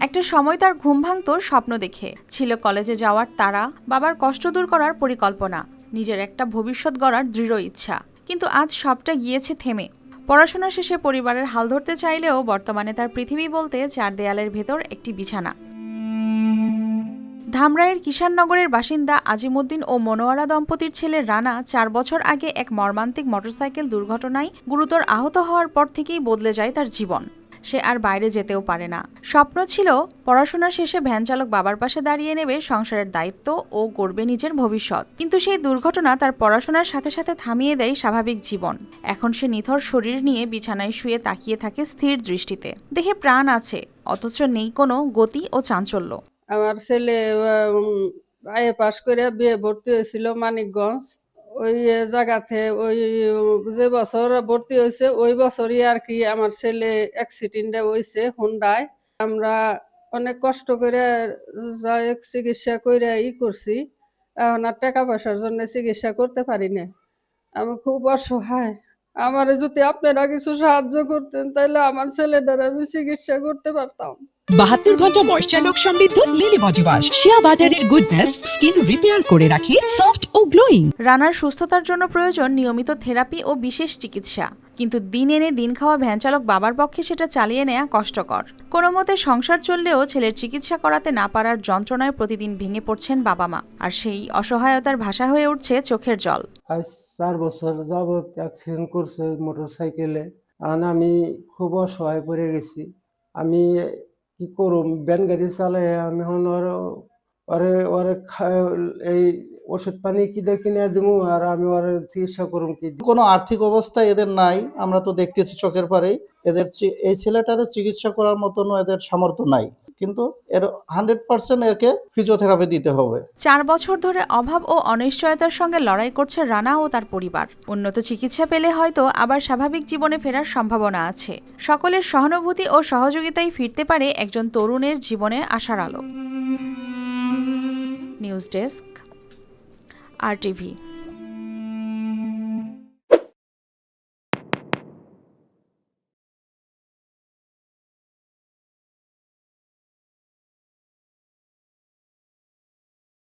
একটা সময় তার ঘুম ভাঙত স্বপ্ন দেখে, ছিল কলেজে যাওয়ার তাড়া, বাবার কষ্ট দূর করার পরিকল্পনা, নিজের একটা ভবিষ্যৎ গড়ার দৃঢ় ইচ্ছা। কিন্তু আজ সবটা গিয়েছে থেমে। পড়াশোনা শেষে পরিবারের হাল ধরতে চাইলেও বর্তমানে তার পৃথিবী বলতে চার দেয়ালের ভেতর একটি বিছানা। ধামরাইয়ের কিষাননগরের বাসিন্দা আজিমুদ্দিন ও মনোয়ারা দম্পতির ছেলে রানা 4 বছর আগে এক মর্মান্তিক মোটরসাইকেল দুর্ঘটনায় গুরুতর আহত হওয়ার পর থেকেই বদলে যায় তার জীবন। সে আর বাইরে যেতেও পারে না। স্বপ্ন ছিল পড়াশোনা শেষে ভ্যান চালক বাবার পাশে দাঁড়িয়ে নেবে সংসারের দায়িত্ব ও গড়বে নিজের ভবিষ্যৎ। কিন্তু সেই দুর্ঘটনা তার পড়াশোনার সাথে সাথে থামিয়ে দেয় স্বাভাবিক জীবন। এখন সে নিথর শরীর নিয়ে বিছানায় শুয়ে তাকিয়ে থাকে স্থির দৃষ্টিতে। দেহে প্রাণ আছে, অথচ নেই কোনো গতি ও চাঞ্চল্য। আমার ছেলে আইএ পাশ করে বিয়ে ভর্তি হয়েছিল মানিকগঞ্জ। ওই জায়গাতে ওই যে বছর ভর্তি হয়েছে ওই বছরই আর কি আমার ছেলে অ্যাক্সিডেন্টে হয়েছে হুন্ডায়। আমরা অনেক কষ্ট করে চিকিৎসা করে করছি, এখন আর টাকা পয়সার জন্য চিকিৎসা করতে পারি না। আমি খুব অসহায়। আমার যদি আপনারা কিছু সাহায্য করতেন তাহলে আমার ছেলেটার আমি চিকিৎসা করতে পারতাম। 72 ঘন্টা ময়েশ্চার লক সমৃদ্ধ লিলি বডি ওয়াশ শিয়া বাটারের গুডনেস স্কিন রিপেয়ার করে রাখে সফট ও গ্লোয়িং। রানার সুস্থতার জন্য প্রয়োজন নিয়মিত থেরাপি ও বিশেষ চিকিৎসা। কিন্তু দিন এনে দিন খাওয়া ভ্যান চালক বাবার পক্ষে সেটা চালিয়ে নেওয়া কষ্টকর। কোনো মতে সংসার চললেও ছেলের চিকিৎসা করাতে না পারার যন্ত্রণায় প্রতিদিন ভেঙে পড়ছেন বাবা মা। আর সেই অসহায়তার ভাষা হয়ে উঠছে চোখের জল। আজ 4 বছর যাবৎ অ্যাক্সিডেন্ট করছে মোটরসাইকেলে। আমি খুব অসহায় পড়ে গেছি। আমি কি করুম, ভ্যান গাড়ি চালাই আমি এখন ওরে এই ওষুধ পানি কি দিয়ে কিনে দেবো আর আমি ওর চিকিৎসা করুম কি? কোনো আর্থিক অবস্থা এদের নাই, আমরা তো দেখতেছি চোখের পারেই। এদের এই ছেলেটারে চিকিৎসা করার মতনও এদের সামর্থ্য নাই, কিন্তু এর 100% একে ফিজিওথেরাপি দিতে হবে। 4 বছর ধরে অভাব ও অনিশ্চয়তার সঙ্গে লড়াই করছে রানা ও তার পরিবার। উন্নত চিকিৎসা পেলে হয়তো আবার স্বাভাবিক জীবনে ফেরার সম্ভাবনা আছে। সকলের সহানুভূতি ও সহযোগিতায় ফিরতে পারে একজন তরুণের জীবনে আশার আলো। News desk, RTV।